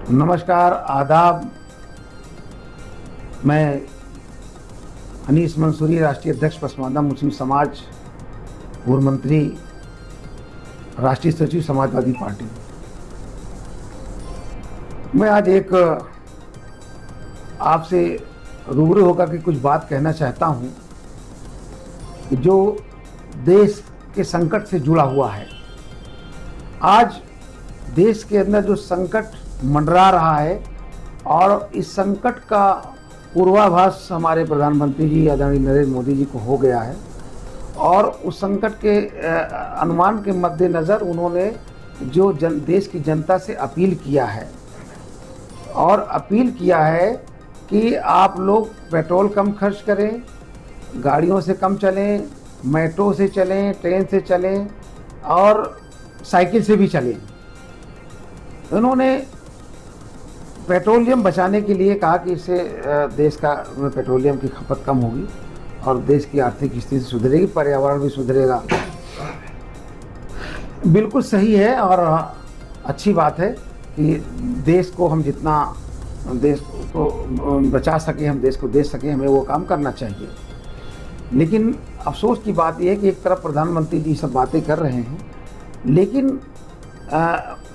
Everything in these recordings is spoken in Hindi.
नमस्कार, आदाब। मैं अनीस मंसूरी, राष्ट्रीय अध्यक्ष पसमानदा मुस्लिम समाज, पूर्व मंत्री, राष्ट्रीय सचिव समाजवादी पार्टी। मैं आज एक आपसे रूबरू होकर के कुछ बात कहना चाहता हूं कि जो देश के संकट से जुड़ा हुआ है। आज देश के अंदर जो संकट मंडरा रहा है और इस संकट का पूर्वाभास हमारे प्रधानमंत्री जी आदरणीय नरेंद्र मोदी जी को हो गया है और उस संकट के अनुमान के मद्देनज़र उन्होंने जो देश की जनता से अपील किया है और अपील किया है कि आप लोग पेट्रोल कम खर्च करें, गाड़ियों से कम चलें, मेट्रो से चलें, ट्रेन से चलें और साइकिल से भी चलें। उन्होंने पेट्रोलियम बचाने के लिए कहा कि इससे देश का पेट्रोलियम की खपत कम होगी और देश की आर्थिक स्थिति सुधरेगी, पर्यावरण भी सुधरेगा। बिल्कुल सही है और अच्छी बात है कि देश को हम जितना देश को बचा सकें, हम देश को दे सकें, हमें वो काम करना चाहिए। लेकिन अफसोस की बात यह है कि एक तरफ प्रधानमंत्री जी सब बातें कर रहे हैं, लेकिन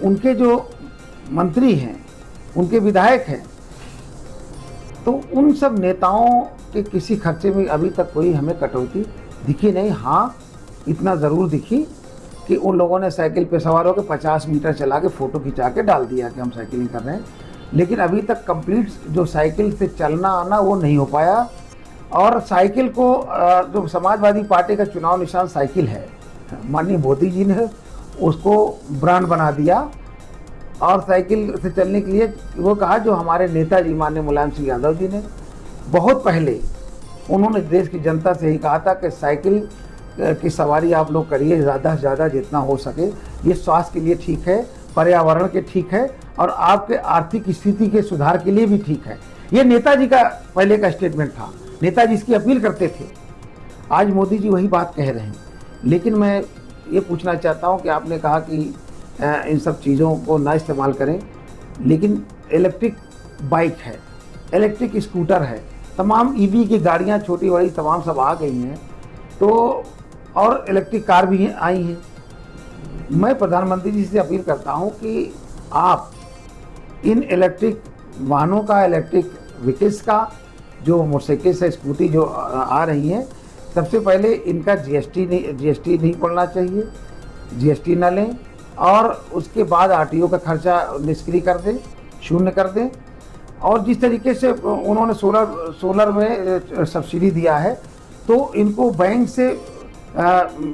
उनके जो मंत्री हैं, उनके विधायक हैं, तो उन सब नेताओं के किसी खर्चे में अभी तक कोई हमें कटौती दिखी नहीं। हाँ, इतना ज़रूर दिखी कि उन लोगों ने साइकिल पे सवार होकर 50 मीटर चला के फ़ोटो खिंचा के डाल दिया कि हम साइकिलिंग कर रहे हैं, लेकिन अभी तक कंप्लीट जो साइकिल से चलना आना वो नहीं हो पाया। और साइकिल को जो समाजवादी पार्टी का चुनाव निशान साइकिल है, माननीय मोदी जी ने उसको ब्रांड बना दिया और साइकिल से चलने के लिए वो कहा जो हमारे नेताजी माननीय मुलायम सिंह यादव जी ने बहुत पहले उन्होंने देश की जनता से ही कहा था कि साइकिल की सवारी आप लोग करिए ज़्यादा से ज़्यादा जितना हो सके। ये स्वास्थ्य के लिए ठीक है, पर्यावरण के ठीक है और आपके आर्थिक स्थिति के सुधार के लिए भी ठीक है। ये नेताजी का पहले का स्टेटमेंट था, नेताजी इसकी अपील करते थे। आज मोदी जी वही बात कह रहे हैं। लेकिन मैं ये पूछना चाहता हूँ कि आपने कहा कि इन सब चीज़ों को ना इस्तेमाल करें, लेकिन इलेक्ट्रिक बाइक है, इलेक्ट्रिक स्कूटर है, तमाम ईवी की गाड़ियाँ छोटी बड़ी तमाम सब आ गई हैं, तो और इलेक्ट्रिक कार भी आई हैं। मैं प्रधानमंत्री जी से अपील करता हूं कि आप इन इलेक्ट्रिक वाहनों का, इलेक्ट्रिक व्हीकल्स का, जो मोटरसाइकिल से स्कूटी जो आ रही हैं, सबसे पहले इनका जीएसटी नहीं पड़ना चाहिए, जीएसटी ना लें और उसके बाद आरटीओ का खर्चा निष्क्रिय कर दें, शून्य कर दें। और जिस तरीके से उन्होंने सोलर में सब्सिडी दिया है, तो इनको बैंक से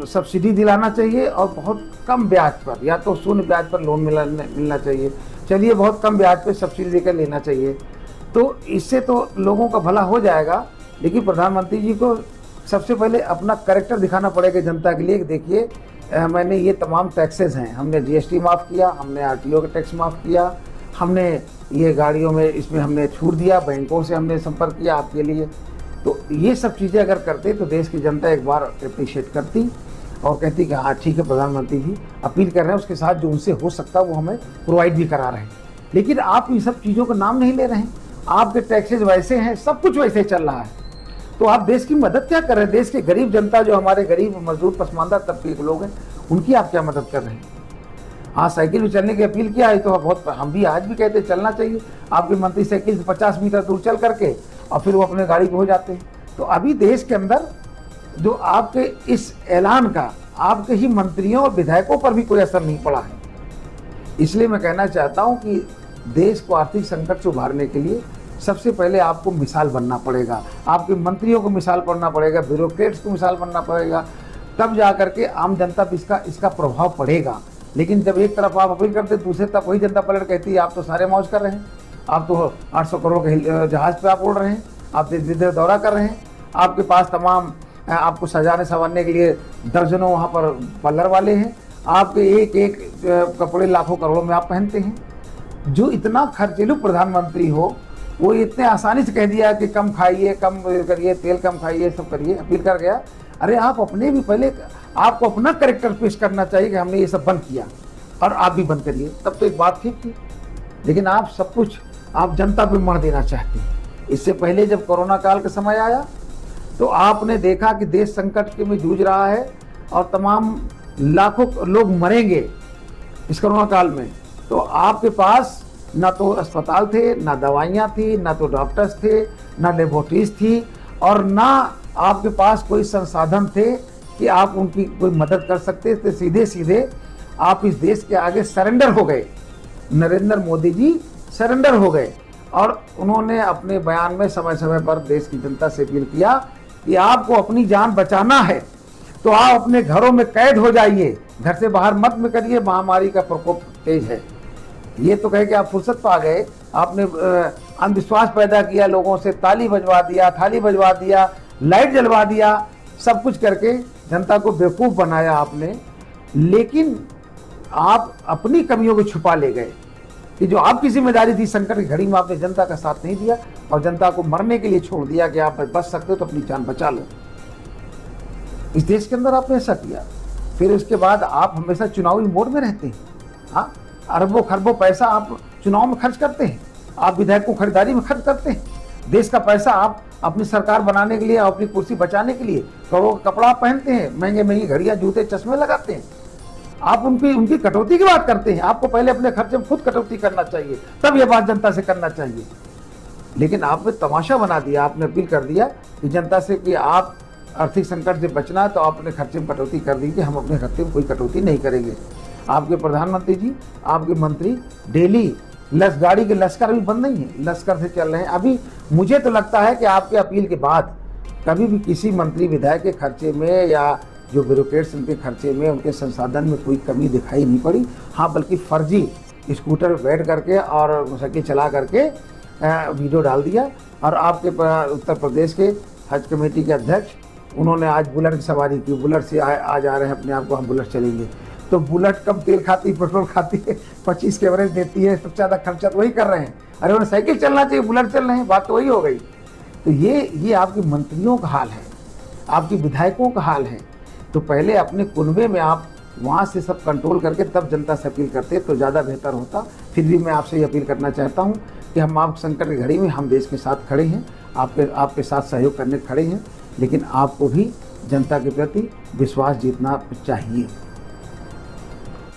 सब्सिडी दिलाना चाहिए और बहुत कम ब्याज पर, या तो शून्य ब्याज पर लोन मिलना चाहिए। चलिए, बहुत कम ब्याज पे सब्सिडी देकर लेना चाहिए, तो इससे तो लोगों का भला हो जाएगा। लेकिन प्रधानमंत्री जी को सबसे पहले अपना कैरेक्टर दिखाना पड़ेगा जनता के लिए। देखिए, मैंने ये तमाम टैक्सेस हैं, हमने जीएसटी माफ़ किया, हमने आरटीओ का टैक्स माफ़ किया, हमने ये गाड़ियों में इसमें हमने छूट दिया, बैंकों से हमने संपर्क किया आपके लिए। तो ये सब चीज़ें अगर करते तो देश की जनता एक बार अप्रिशिएट करती और कहती कि हाँ ठीक है, प्रधानमंत्री जी अपील कर रहे हैं, उसके साथ जो उनसे हो सकता है वो हमें प्रोवाइड भी करा रहे हैं। लेकिन आप इन सब चीज़ों का नाम नहीं ले रहे हैं, आपके टैक्सेस वैसे हैं, सब कुछ वैसे चल रहा है, तो आप देश की मदद क्या कर रहे हैं? देश की गरीब जनता, जो हमारे गरीब मजदूर पसमानदा तबके के लोग हैं, उनकी आप क्या मदद कर रहे हैं? हाँ, साइकिल भी चलने की अपील किया है, तो बहुत हम भी आज भी कहते हैं चलना चाहिए। आपके मंत्री साइकिल से 50 मीटर दूर चल करके और फिर वो अपने गाड़ी पे हो जाते हैं। तो अभी देश के अंदर जो आपके इस ऐलान का आपके ही मंत्रियों और विधायकों पर भी कोई असर नहीं पड़ा है। इसलिए मैं कहना चाहता हूँ कि देश को आर्थिक संकट से उभारने के लिए सबसे पहले आपको मिसाल बनना पड़ेगा, आपके मंत्रियों को मिसाल बनना पड़ेगा, ब्यूरोक्रेट्स को मिसाल बनना पड़ेगा, तब जा करके आम जनता पर इसका प्रभाव पड़ेगा। लेकिन जब एक तरफ आप अपील करते, दूसरी तरफ वही जनता पलट कहती है आप तो सारे मौज कर रहे हैं, आप तो 800 करोड़ के जहाज़ पे आप उड़ रहे हैं, आप धीरे धीरे दौरा कर रहे हैं, आपके पास तमाम आपको सजाने संवारने के लिए दर्जनों वहाँ पर पार्लर वाले हैं, आपके एक एक कपड़े लाखों करोड़ों में आप पहनते हैं। जो इतना खर्चीलू प्रधानमंत्री हो, वो इतने आसानी से कह दिया कि कम खाइए, कम करिए, तेल कम खाइए, सब करिए, अपील कर गया। अरे आप अपने भी पहले आपको अपना कैरेक्टर पेश करना चाहिए कि हमने ये सब बंद किया और आप भी बंद करिए, तब तो एक बात ठीक थी। लेकिन आप सब कुछ आप जनता पे मर देना चाहते हैं। इससे पहले जब कोरोना काल का समय आया तो आपने देखा कि देश संकट में जूझ रहा है और तमाम लाखों लोग मरेंगे इस कोरोना काल में, तो आपके पास ना तो अस्पताल थे, ना दवाइयाँ थी, ना तो डॉक्टर्स थे, ना लेबोरेटरीज थी, और ना आपके पास कोई संसाधन थे कि आप उनकी कोई मदद कर सकते थे। सीधे सीधे आप इस देश के आगे सरेंडर हो गए। नरेंद्र मोदी जी सरेंडर हो गए और उन्होंने अपने बयान में समय समय पर देश की जनता से अपील किया कि आपको अपनी जान बचाना है तो आप अपने घरों में कैद हो जाइए, घर से बाहर मत निकलिए, महामारी का प्रकोप तेज है। ये तो कहे कि आप फुर्सत पा गए, आपने अंधविश्वास पैदा किया, लोगों से ताली बजवा दिया, थाली बजवा दिया, लाइट जलवा दिया, सब कुछ करके जनता को बेवकूफ़ बनाया आपने। लेकिन आप अपनी कमियों को छुपा ले गए कि जो आपकी जिम्मेदारी थी संकट की घड़ी में आपने जनता का साथ नहीं दिया और जनता को मरने के लिए छोड़ दिया कि आप बच सकते हो तो अपनी जान बचा लो। इस देश के अंदर आपने ऐसा किया। फिर उसके बाद आप हमेशा चुनावी मोड में रहते हैं। हाँ, अरबों खरबों पैसा आप चुनाव में खर्च करते हैं, आप विधायकों को खरीदारी में खर्च करते हैं, देश का पैसा आप अपनी सरकार बनाने के लिए, अपनी कुर्सी बचाने के लिए करोड़ों का कपड़ा पहनते हैं, महंगे महंगी घड़ियां, जूते, चश्मे लगाते हैं। आप उनकी कटौती की बात करते हैं। आपको पहले अपने खर्चे में खुद कटौती करना चाहिए, तब ये बात जनता से करना चाहिए। लेकिन आपने तमाशा बना दिया, आपने अपील कर दिया कि जनता से कि आप आर्थिक संकट से बचना है तो आप अपने खर्चे में कटौती कर दीजिए, हम अपने खर्चे में कोई कटौती नहीं करेंगे। आपके प्रधानमंत्री जी, आपके मंत्री डेली गाड़ी के लश्कर अभी बंद नहीं है, लश्कर से चल रहे हैं। अभी मुझे तो लगता है कि आपके अपील के बाद कभी भी किसी मंत्री विधायक के खर्चे में या जो ब्यूरोक्रेट्स उनके खर्चे में, उनके संसाधन में कोई कमी दिखाई नहीं पड़ी। हाँ, बल्कि फर्जी स्कूटर बैठ करके और साइकिल चला करके वीडियो डाल दिया। और आपके उत्तर प्रदेश के हज कमेटी के अध्यक्ष, उन्होंने आज बुलेट की सवारी की, बुलेट से आज आ रहे हैं अपने आप को हम बुलेट चलेंगे। तो बुलेट कम तेल खाती, पेट्रोल खाती है, 25 के एवरेज देती है, सबसे ज़्यादा खर्चा तो वही कर रहे हैं। अरे उन्हें साइकिल चलना चाहिए, बुलेट चल रहे हैं, बात तो वही हो गई। तो ये आपके मंत्रियों का हाल है, आपके विधायकों का हाल है। तो पहले अपने कुनबे में आप वहाँ से सब कंट्रोल करके तब जनता से अपील करते तो ज़्यादा बेहतर होता। फिर भी मैं आपसे ये अपील करना चाहता हूँ कि हम आप संकट की घड़ी में हम देश के साथ खड़े हैं, आपके साथ सहयोग करने खड़े हैं, लेकिन आपको भी जनता के प्रति विश्वास जीतना चाहिए।